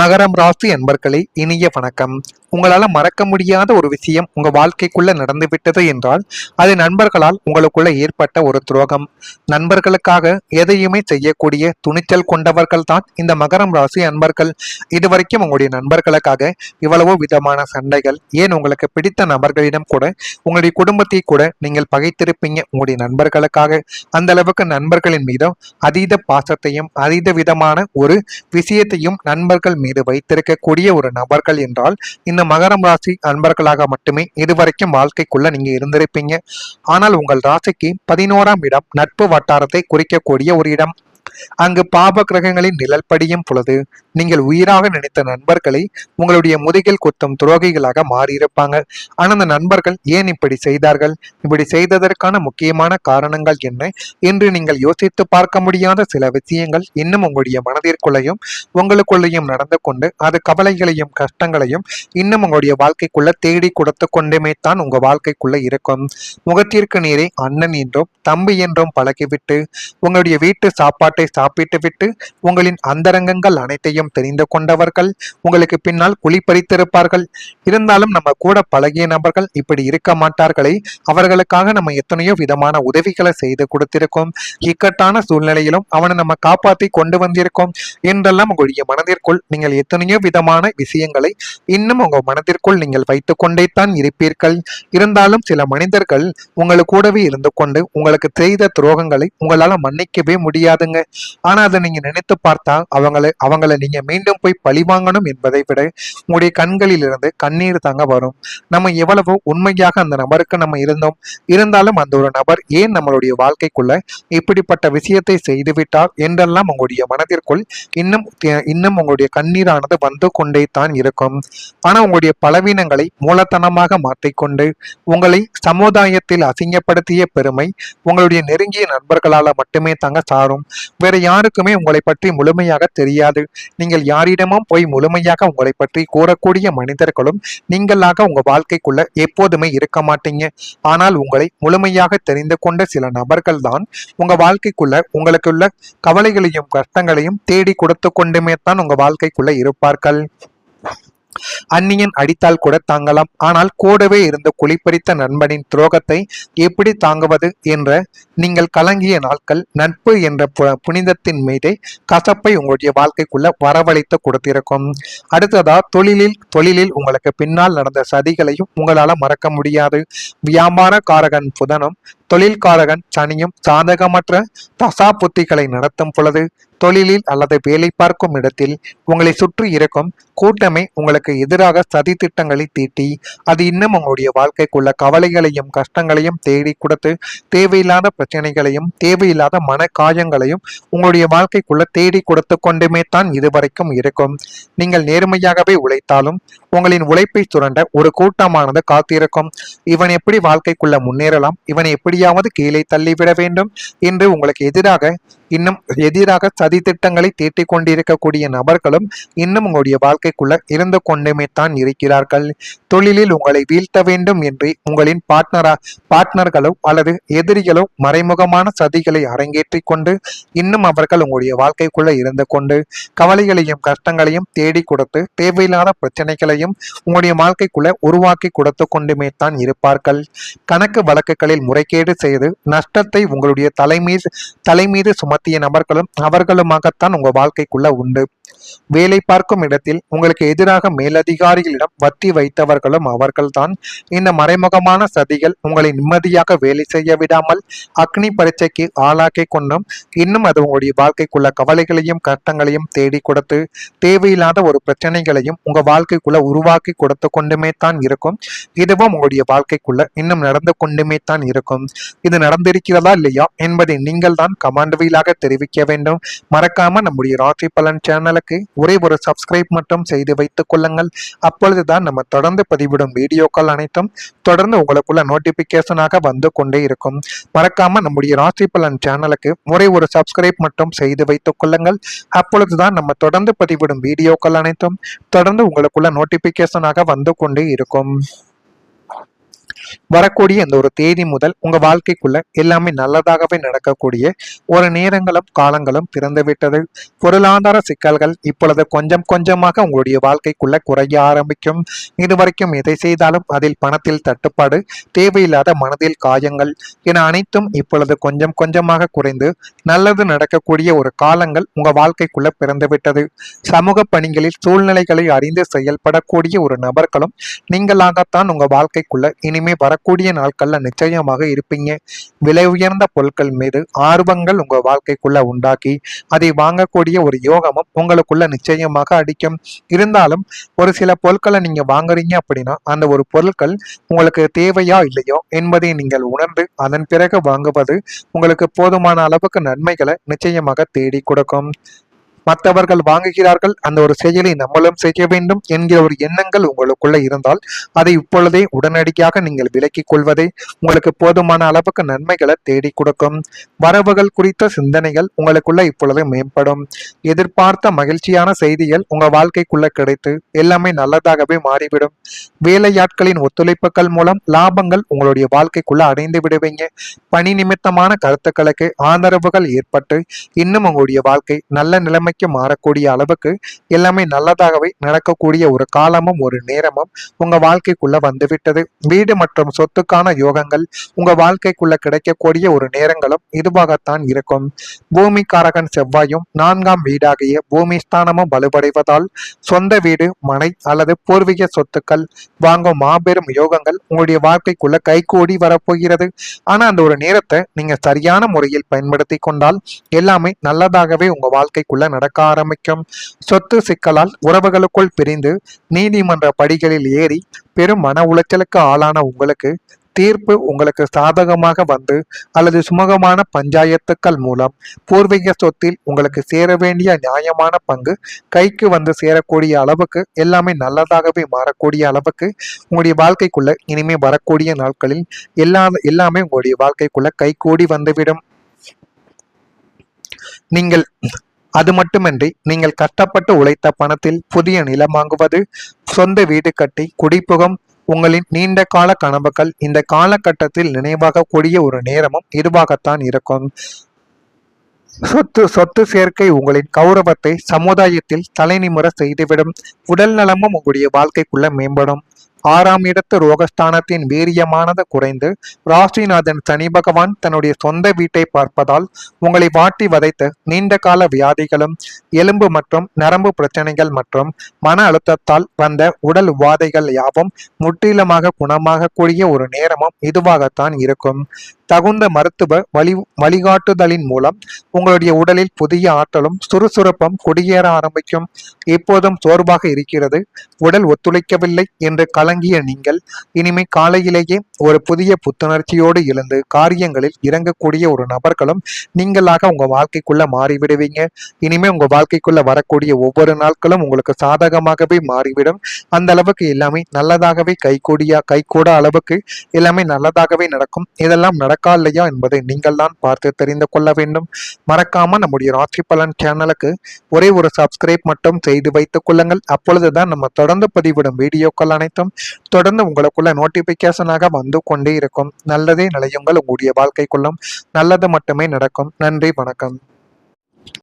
மகரம் ராசி அன்பர்களே, இனிய வணக்கம். உங்களால மறக்க முடியாத ஒரு விஷயம் உங்க வாழ்க்கைக்குள்ள நடந்து விட்டது என்றால் அது நண்பர்களால் உங்களுக்குள்ள ஏற்பட்ட ஒரு துரோகம். நண்பர்களுக்காக எதையுமே செய்யக்கூடிய துணிச்சல் கொண்டவர்கள் தான் இந்த மகரம் ராசி அன்பர்கள். இதுவரைக்கும் உங்களுடைய நண்பர்களுக்காக இவ்வளவோ விதமான சண்டைகள், ஏன் உங்களுக்கு பிடித்த நபர்களிடம் கூட உங்களுடைய குடும்பத்தை கூட நீங்கள் பகைத்திருப்பீங்க உங்களுடைய நண்பர்களுக்காக. அந்த அளவுக்கு நண்பர்களின் மீதும் அதீத பாசத்தையும் அதீத விதமான ஒரு விஷயத்தையும் நண்பர்கள் மீது வைத்திருக்கக்கூடிய ஒரு நபர்கள் என்றால் இந்த மகரம் ராசி அன்பர்களாக மட்டுமே இதுவரைக்கும் வாழ்க்கைக்குள்ள நீங்க இருந்திருப்பீங்க. ஆனால் உங்கள் ராசிக்கு 11ஆம் இடம் நட்பு வட்டாரத்தை குறிக்கக்கூடிய ஒரு இடம். அங்கு பாப கிரகங்களின் நிழல் படியும் பொழுது நீங்கள் உயிராக நினைத்த நண்பர்களை உங்களுடைய முதுகில் குத்தும் துரோகிகளாக மாறியிருப்பாங்க. ஆனா அந்த நண்பர்கள் ஏன் இப்படி செய்தார்கள், இப்படி செய்ததற்கான முக்கியமான காரணங்கள் என்ன என்று நீங்கள் யோசித்து பார்க்க முடியாத சில விஷயங்கள் இன்னும் உங்களுடைய மனதிற்குள்ளையும் உங்களுக்குள்ளேயும் நடந்து கொண்டு அது கவலைகளையும் கஷ்டங்களையும் இன்னும் உங்களுடைய வாழ்க்கைக்குள்ள தேடி கொடுத்து கொண்டுமே தான் உங்க வாழ்க்கைக்குள்ள இருக்கும். முகத்திற்கு நீரை அண்ணன் என்றும் தம்பி என்றும் பழகிவிட்டு உங்களுடைய வீட்டு சாப்பாட்டை சாப்பிட்டு விட்டு உங்களின் அந்தரங்கங்கள் அனைத்தையும் தெரிந்து கொண்டவர்கள் உங்களுக்கு பின்னால் குழி பறித்திருப்பார்கள். இருந்தாலும் நம்ம கூட பழகிய நபர்கள் இப்படி இருக்க மாட்டார்களே, அவர்களுக்காக நம்ம எத்தனையோ விதமான உதவிகளை செய்து கொடுத்திருக்கோம், இக்கட்டான சூழ்நிலையிலும் அவனை நம்ம காப்பாற்றி கொண்டு வந்திருக்கோம் என்றெல்லாம் உங்களுடைய மனதிற்குள் நீங்கள் எத்தனையோ விதமான விஷயங்களை இன்னும் உங்க மனதிற்குள் நீங்கள் வைத்துக் கொண்டே தான் இருப்பீர்கள். இருந்தாலும் சில மனிதர்கள் உங்களுக்கு கூடவே இருந்து கொண்டு உங்களுக்கு செய்த துரோகங்களை உங்களால மன்னிக்கவே முடியாதுங்க. ஆனா அதை நீங்க நினைத்து பார்த்தா அவங்களை நீங்க மீண்டும் போய் பழி வாங்கணும் என்பதை விட உங்களுடைய கண்களில் இருந்து கண்ணீர் தாங்க வரும். நம்ம எவ்வளவோ உண்மையாக அந்த நபருக்கு நம்ம இருந்தாலும் அந்த ஒரு நபர் ஏன் நம்மளுடைய வாழ்க்கைக்குள்ள இப்படிப்பட்ட விஷயத்தை செய்துவிட்டார் என்றெல்லாம் உங்களுடைய மனதிற்குள் இன்னும் உங்களுடைய கண்ணீரானது வந்து கொண்டே தான் இருக்கும். ஆனா உங்களுடைய பலவீனங்களை மூலத்தனமாக மாற்றிக்கொண்டு உங்களை சமுதாயத்தில் அசிங்கப்படுத்திய பெருமை உங்களுடைய நெருங்கிய நண்பர்களால மட்டுமே தாங்க சாரும். வேற யாருக்குமே உங்களை பற்றி முழுமையாக தெரியாது. நீங்கள் யாரிடமும் போய் முழுமையாக உங்களை பற்றி கூறக்கூடிய மனிதர்களும் நீங்களாக உங்க வாழ்க்கைக்குள்ள எப்போதுமே இருக்க மாட்டீங்க. ஆனால் உங்களை முழுமையாக தெரிந்து கொண்ட சில நபர்கள் தான் உங்க வாழ்க்கைக்குள்ள உங்களுக்குள்ள கவலைகளையும் கஷ்டங்களையும் தேடி கொடுத்து கொண்டுமே தான் உங்க வாழ்க்கைக்குள்ள இருப்பார்கள். அந்நியன் அடித்தால் கூட தாங்கலாம், ஆனால் கூடவே இருந்து குளிப்பறித்த நண்பனின் துரோகத்தை எப்படி தாங்குவது என்ற நீங்கள் கலங்கிய நாட்கள் நட்பு என்ற புனிதத்தின் மீதே கசப்பை உங்களுடைய வாழ்க்கைக்குள்ள வரவழைத்து கொடுத்திருக்கும். அடுத்ததா தொழிலில் உங்களுக்கு பின்னால் நடந்த சதிகளையும் உங்களால மறக்க முடியாது. வியாபார காரகன் புதனும் தொழில்காரகன் சனியும் சாதகமற்ற தசா புத்திகளை நடத்தும் பொழுது தொழிலில் அல்லது வேலை பார்க்கும் இடத்தில் உங்களை சுற்றி இருக்கும் கூட்டமே உங்களுக்கு எதிராக சதி திட்டங்களை தீட்டி அது இன்னும் உங்களுடைய வாழ்க்கைக்குள்ள கவலைகளையும் கஷ்டங்களையும் தேடி கொடுத்து தேவையில்லாத பிரச்சனைகளையும் தேவையில்லாத மன காயங்களையும் உங்களுடைய வாழ்க்கைக்குள்ள தேடி கொடுத்து கொண்டுமே தான் இதுவரைக்கும் இருக்கும். நீங்கள் நேர்மையாகவே உழைத்தாலும் உங்களின் உழைப்பை சுரண்ட ஒரு கூட்டமானது காத்திருக்கும். இவன் எப்படி வாழ்க்கைக்குள்ள முன்னேறலாம், இவனை எப்படியாவது கீழே தள்ளிவிட வேண்டும் என்று உங்களுக்கு எதிராக சதி திட்டங்களை தீட்டிக் கொண்டிருக்கக்கூடிய நபர்களும் இன்னும் உங்களுடைய வாழ்க்கைக்குள்ள இருந்து கொண்டுமே தான் இருக்கிறார்கள். தொழிலில் உங்களை வீழ்த்த வேண்டும் என்று உங்களின் பார்ட்னர்களோ அல்லது எதிரிகளோ மறைமுகமான சதிகளை அரங்கேற்றி கொண்டு இன்னும் அவர்கள் உங்களுடைய வாழ்க்கைக்குள்ள இருந்து கொண்டு கவலைகளையும் கஷ்டங்களையும் தேடி கொடுத்து தேவையில்லாத பிரச்சனைகளையும் உங்களுடைய வாழ்க்கைக்குள்ள உருவாக்கி கொடுத்து கொண்டுமே தான் இருப்பார்கள். கணக்கு வழக்குகளில் முறைகேடு செய்து நஷ்டத்தை உங்களுடைய தலைமீது சுமத்திய நபர்களும் அவர்களுமாகத்தான் உங்க வாழ்க்கைக்குள்ள உண்டு. வேலை பார்க்கும் இடத்தில் உங்களுக்கு எதிராக மேலதிகாரிகளிடம் வத்தி வைத்தவர்களும் அவர்கள்தான். இந்த மறைமுகமான சதிகள் உங்களை நிம்மதியாக வேலை செய்ய விடாமல் அக்னி பரீட்சைக்கு ஆளாக்கி கொண்டும் இன்னும் அது உங்களுடைய வாழ்க்கைக்குள்ள கவலைகளையும் கஷ்டங்களையும் தேடி கொடுத்து தேவையில்லாத ஒரு பிரச்சனைகளையும் உங்க வாழ்க்கைக்குள்ள உருவாக்கி கொடுத்து கொண்டுமே தான் இருக்கும். இதுவும் உங்களுடைய வாழ்க்கைக்குள்ள இன்னும் நடந்து கொண்டுமே தான் இருக்கும். இது நடந்திருக்கிறதா இல்லையா என்பதை நீங்கள் தான் கமெண்ட் வாயிலாக தெரிவிக்க வேண்டும். மறக்காம நம்முடைய ராசி பலன் சேனலுக்கு ஒரே ஒரு சப்ஸ்கிரைப் மட்டும் செய்து வைத்துக் கொள்ளுங்கள். அப்பொழுதுதான் நம்ம தொடர்ந்து பதிவிடும் வீடியோக்கள் அனைத்தும் தொடர்ந்து உங்களுக்குள்ள நோட்டிபிகேஷனாக வந்து கொண்டே இருக்கும். மறக்காம நம்முடைய ராசி பலன் சேனலுக்கு ஒரே ஒரு சப்ஸ்கிரைப் மட்டும் செய்து வைத்துக் கொள்ளுங்கள். அப்பொழுதுதான் நம்ம தொடர்ந்து பதிவிடும் வீடியோக்கள் அனைத்தும் தொடர்ந்து உங்களுக்குள்ள நோட்டிபிகேஷனாக வந்து கொண்டே இருக்கும். வரக்கூடிய இந்த ஒரு தேதி முதல் உங்க வாழ்க்கைக்குள்ள எல்லாமே நல்லதாகவே நடக்கக்கூடிய ஒரு நேரங்களும் காலங்களும் பிறந்துவிட்டது. பொருளாதார சிக்கல்கள் இப்பொழுது கொஞ்சம் கொஞ்சமாக உங்களுடைய வாழ்க்கைக்குள்ள குறைய ஆரம்பிக்கும். இதுவரைக்கும் எதை செய்தாலும் அதில் பணத்தில் தட்டுப்பாடு, தேவையில்லாத மனதில் காயங்கள் என அனைத்தும் இப்பொழுது கொஞ்சம் கொஞ்சமாக குறைந்து நல்லது நடக்கக்கூடிய ஒரு காலங்கள் உங்க வாழ்க்கைக்குள்ள பிறந்துவிட்டது. சமூக பணிகளில் சூழ்நிலைகளை அறிந்து செயல்படக்கூடிய ஒரு நபர்களும் நீங்களாகத்தான் உங்க வாழ்க்கைக்குள்ள இனிமே வரக்கூடிய நாட்கள்ல நிச்சயமாக இருப்பீங்க. விலை உயர்ந்த பொருட்கள் மீது ஆர்வங்கள் உங்க வாழ்க்கைக்குள்ள உண்டாக்கி அதை வாங்கக்கூடிய ஒரு யோகமும் உங்களுக்குள்ள நிச்சயமாக அடிக்கும். இருந்தாலும் ஒரு சில பொருட்களை நீங்க வாங்குறீங்க அப்படின்னா அந்த ஒரு பொருட்கள் உங்களுக்கு தேவையா இல்லையோ என்பதை நீங்கள் உணர்ந்து அதன் பிறகு வாங்குவது உங்களுக்கு போதுமான அளவுக்கு நன்மைகளை நிச்சயமாக தேடி கொடுக்கும். மற்றவர்கள் வாங்குகிறார்கள், அந்த ஒரு செயலை நம்மளும் செய்ய வேண்டும் என்கிற ஒரு எண்ணங்கள் உங்களுக்குள்ள இருந்தால் அதை இப்பொழுதே உடனடியாக நீங்கள் விலக்கிக் கொள்வதே உங்களுக்கு போதுமான அளவுக்கு நன்மைகளை தேடி கொடுக்கும். வரவுகள் குறித்த சிந்தனைகள் உங்களுக்குள்ள இப்பொழுது மேம்படும். எதிர்பார்த்த மகிழ்ச்சியான செய்திகள் உங்க வாழ்க்கைக்குள்ள கிடைத்து எல்லாமே நல்லதாகவே மாறிவிடும். வேலையாட்களின் ஒத்துழைப்புகள் மூலம் லாபங்கள் உங்களுடைய வாழ்க்கைக்குள்ள அடைந்து விடுவீங்க. பணி நிமித்தமான கருத்துக்களுக்கு ஆதரவுகள் ஏற்பட்டு இன்னும் உங்களுடைய வாழ்க்கை நல்ல நிலைமைக்கு மாறக்கூடிய அளவுக்கு எல்லாமே நல்லதாகவே நடக்கக்கூடிய ஒரு காலமும் ஒரு நேரமும் உங்க வாழ்க்கைக்குள்ள வந்துவிட்டது. வீடு மற்றும் சொத்துக்கான யோகங்கள் உங்க வாழ்க்கைக்குள்ள கிடைக்கக்கூடிய ஒரு நேரங்களும் இதுவாகத்தான் இருக்கும். பூமிக்காரகன் செவ்வாயும் 4ஆம் வீடாகிய பூமி ஸ்தானமும் வலுவடைவதால் சொந்த வீடு, மனை அல்லது பூர்வீக சொத்துக்கள் வாங்கும் மாபெரும் யோகங்கள் உங்களுடைய வாழ்க்கைக்குள்ள கைகூடி வரப்போகிறது. ஆனா அந்த ஒரு நேரத்தை நீங்க சரியான முறையில் பயன்படுத்தி கொண்டால் எல்லாமே நல்லதாகவே உங்க வாழ்க்கைக்குள்ள நடக்க ஆரம்பிக்கும். சொத்து சிக்கலால் உறவுகளுக்குள் பிரிந்து நீதிமன்ற படிகளில் ஏறி பெரும் மன உளைச்சலுக்கு ஆளான உங்களுக்கு தீர்ப்பு உங்களுக்கு சாதகமாக வந்து அல்லது சுமூகமான பஞ்சாயத்துக்கள் மூலம் பூர்வீக சொத்தில் உங்களுக்கு சேர வேண்டிய நியாயமான பங்கு கைக்கு வந்து சேரக்கூடிய அளவுக்கு எல்லாமே நல்லதாகவே மாறக்கூடிய அளவுக்கு உங்களுடைய வாழ்க்கைக்குள்ள இனிமே வரக்கூடிய நாட்களில் எல்லாமே உங்களுடைய வாழ்க்கைக்குள்ள கைகூடி வந்துவிடும். நீங்கள் அது மட்டுமின்றி நீங்கள் கஷ்டப்பட்டு உழைத்த பணத்தில் புதிய நிலம் வாங்குவது, சொந்த வீடு கட்டி குடிப்புகும் உங்களின் நீண்ட கால கனவுகள் இந்த காலகட்டத்தில் நினைவாக கூடிய ஒரு நேரமும் இதுவாகத்தான் இருக்கும். சொத்து சேர்க்கை உங்களின் கௌரவத்தை சமுதாயத்தில் தலைநிமுற செய்துவிடும். உடல் நலமும் உங்களுடைய வாழ்க்கைக்குள்ள மேம்படும். 6ஆம் இடத்து ரோகஸ்தானத்தின் வீரியமானது குறைந்து ராசிநாதன் சனி பகவான் தன்னுடைய சொந்த வீட்டை பார்ப்பதால் உங்களை வாட்டி வதைத்த நீண்ட கால வியாதிகளும் எலும்பு மற்றும் நரம்பு பிரச்சனைகள் மற்றும் மன அழுத்தத்தால் வந்த உடல் உபாதைகள் யாவும் முற்றிலுமாக குணமாக கூடிய ஒரு நேரமும் இதுவாகத்தான் இருக்கும். தகுந்த மருத்துவ வழிகாட்டுதலின் மூலம் உங்களுடைய உடலில் புதிய ஆற்றலும் சுறுசுறுப்பும் குடியேற ஆரம்பிக்கும். எப்போதும் சோர்வாக இருக்கிறது, உடல் ஒத்துழைக்கவில்லை என்று கலங்கிய நீங்கள் இனிமே காலையிலேயே ஒரு புதிய புத்துணர்ச்சியோடு எழுந்து காரியங்களில் இறங்கக்கூடிய ஒரு நபர்களும் நீங்களாக உங்க வாழ்க்கைக்குள்ள மாறிவிடுவீங்க. இனிமே உங்க வாழ்க்கைக்குள்ள வரக்கூடிய ஒவ்வொரு நாட்களும் உங்களுக்கு சாதகமாகவே மாறிவிடும். அந்த அளவுக்கு எல்லாமே நல்லதாகவே கைகூட அளவுக்கு எல்லாமே நல்லதாகவே நடக்கும். இதெல்லாம் நடக்கா இல்லையா என்பதை நீங்கள் தான் பார்த்து தெரிந்து கொள்ள வேண்டும். மறக்காம நம்முடைய ராசி பலன் சேனலுக்கு ஒரே ஒரு சப்ஸ்கிரைப் மட்டும் செய்து வைத்துக் கொள்ளுங்கள். அப்பொழுதுதான் நம்ம தொடர்ந்து பதிவிடும் வீடியோக்கள் அனைத்தும் தொடர்ந்து உங்களுக்குள்ள நோட்டிபிகேஷனாக வந்து கொண்டே இருக்கும். நல்லதே நிலையுங்கள், உங்களுடைய வாழ்க்கைக்குள்ளும் நல்லது மட்டுமே நடக்கும். நன்றி, வணக்கம்.